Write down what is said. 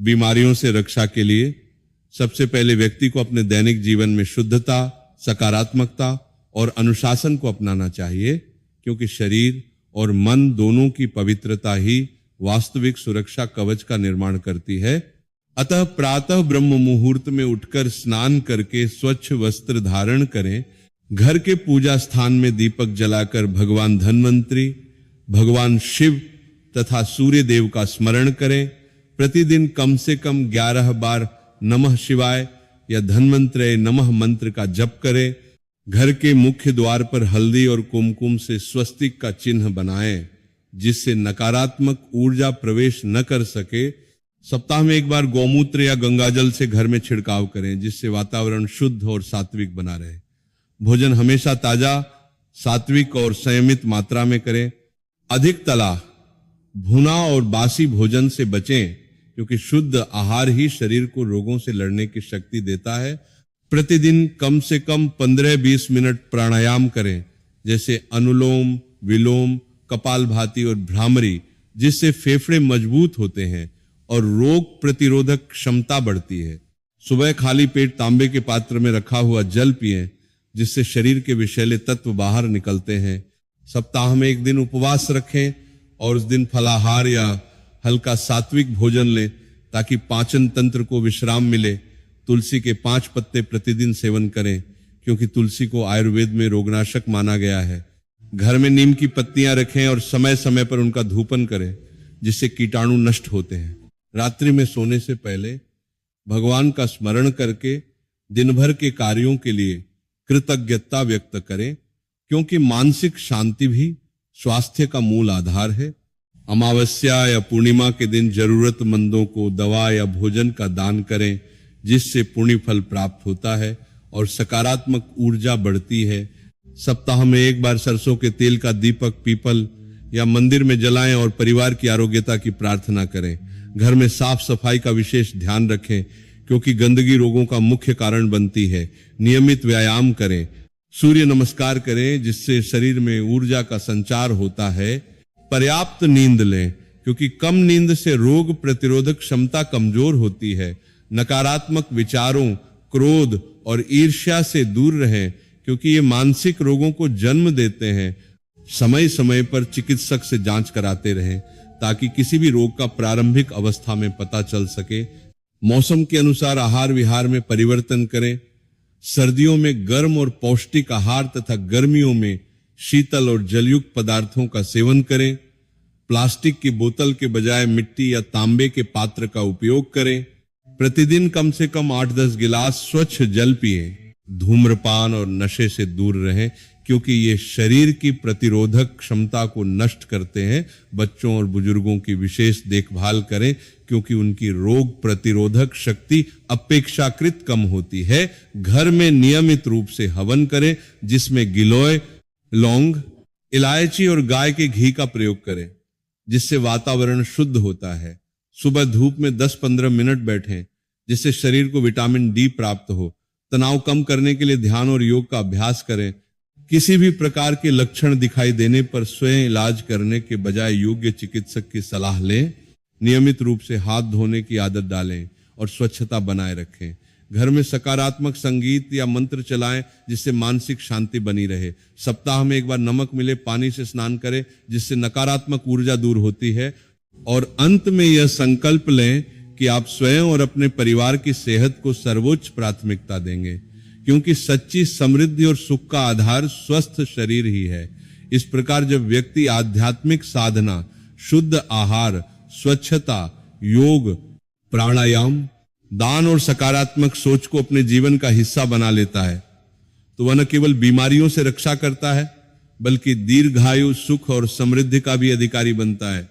बीमारियों से रक्षा के लिए सबसे पहले व्यक्ति को अपने दैनिक जीवन में शुद्धता, सकारात्मकता और अनुशासन को अपनाना चाहिए, क्योंकि शरीर और मन दोनों की पवित्रता ही वास्तविक सुरक्षा कवच का निर्माण करती है। अतः प्रातः ब्रह्म मुहूर्त में उठकर स्नान करके स्वच्छ वस्त्र धारण करें, घर के पूजा स्थान में दीपक जलाकर भगवान धन्वंतरी, भगवान शिव तथा सूर्य देव का स्मरण करें। प्रतिदिन कम से कम 11 बार नमः शिवाय या धन्वंतरे नमः मंत्र का जप करें। घर के मुख्य द्वार पर हल्दी और कुमकुम से स्वस्तिक का चिन्ह बनाएं, जिससे नकारात्मक ऊर्जा प्रवेश न कर सके। सप्ताह में एक बार गौमूत्र या गंगाजल से घर में छिड़काव करें, जिससे वातावरण शुद्ध और सात्विक बना रहे। भोजन हमेशा ताजा, सात्विक और संयमित मात्रा में करें। अधिक तला, भुना और बासी भोजन से बचें, क्योंकि शुद्ध आहार ही शरीर को रोगों से लड़ने की शक्ति देता है। प्रतिदिन कम से कम 15-20 मिनट प्राणायाम करें, जैसे अनुलोम विलोम, कपालभाति और भ्रामरी, जिससे फेफड़े मजबूत होते हैं और रोग प्रतिरोधक क्षमता बढ़ती है। सुबह खाली पेट तांबे के पात्र में रखा हुआ जल पिएं, जिससे शरीर के विषैले तत्व बाहर निकलते हैं। सप्ताह में एक दिन उपवास रखें और उस दिन फलाहार या हल्का सात्विक भोजन लें, ताकि पाचन तंत्र को विश्राम मिले। तुलसी के 5 पत्ते प्रतिदिन सेवन करें, क्योंकि तुलसी को आयुर्वेद में रोगनाशक माना गया है। घर में नीम की पत्तियां रखें और समय समय पर उनका धूपन करें, जिससे कीटाणु नष्ट होते हैं। रात्रि में सोने से पहले भगवान का स्मरण करके दिन भर के कार्यों के लिए कृतज्ञता व्यक्त करें, क्योंकि मानसिक शांति भी स्वास्थ्य का मूल आधार है। अमावस्या या पूर्णिमा के दिन जरूरतमंदों को दवा या भोजन का दान करें, जिससे पुण्य फल प्राप्त होता है और सकारात्मक ऊर्जा बढ़ती है। सप्ताह में एक बार सरसों के तेल का दीपक पीपल या मंदिर में जलाएं और परिवार की आरोग्यता की प्रार्थना करें। घर में साफ सफाई का विशेष ध्यान रखें, क्योंकि गंदगी रोगों का मुख्य कारण बनती है। नियमित व्यायाम करें, सूर्य नमस्कार करें, जिससे शरीर में ऊर्जा का संचार होता है। पर्याप्त नींद लें, क्योंकि कम नींद से रोग प्रतिरोधक क्षमता कमजोर होती है। नकारात्मक विचारों, क्रोध और ईर्ष्या से दूर रहें, क्योंकि ये मानसिक रोगों को जन्म देते हैं। समय समय पर चिकित्सक से जांच कराते रहें, ताकि किसी भी रोग का प्रारंभिक अवस्था में पता चल सके। मौसम के अनुसार आहार विहार में परिवर्तन करें। सर्दियों में गर्म और पौष्टिक आहार तथा गर्मियों में शीतल और जलयुक्त पदार्थों का सेवन करें। प्लास्टिक की बोतल के बजाय मिट्टी या तांबे के पात्र का उपयोग करें। प्रतिदिन कम से कम 8-10 गिलास स्वच्छ जल पिएं। धूम्रपान और नशे से दूर रहें, क्योंकि ये शरीर की प्रतिरोधक क्षमता को नष्ट करते हैं। बच्चों और बुजुर्गों की विशेष देखभाल करें, क्योंकि उनकी रोग प्रतिरोधक शक्ति अपेक्षाकृत कम होती है। घर में नियमित रूप से हवन करें, जिसमें गिलोय, लौंग, इलायची और गाय के घी का प्रयोग करें, जिससे वातावरण शुद्ध होता है। सुबह धूप में 10-15 मिनट बैठें, जिससे शरीर को विटामिन डी प्राप्त हो। तनाव कम करने के लिए ध्यान और योग का अभ्यास करें। किसी भी प्रकार के लक्षण दिखाई देने पर स्वयं इलाज करने के बजाय योग्य चिकित्सक की सलाह लें। नियमित रूप से हाथ धोने की आदत डालें और स्वच्छता बनाए रखें। घर में सकारात्मक संगीत या मंत्र चलाएं, जिससे मानसिक शांति बनी रहे। सप्ताह में एक बार नमक मिले पानी से स्नान करें, जिससे नकारात्मक ऊर्जा दूर होती है। और अंत में यह संकल्प लें कि आप स्वयं और अपने परिवार की सेहत को सर्वोच्च प्राथमिकता देंगे, क्योंकि सच्ची समृद्धि और सुख का आधार स्वस्थ शरीर ही है। इस प्रकार जब व्यक्ति आध्यात्मिक साधना, शुद्ध आहार, स्वच्छता, योग, प्राणायाम, दान और सकारात्मक सोच को अपने जीवन का हिस्सा बना लेता है, तो वह न केवल बीमारियों से रक्षा करता है, बल्कि दीर्घायु, सुख और समृद्धि का भी अधिकारी बनता है।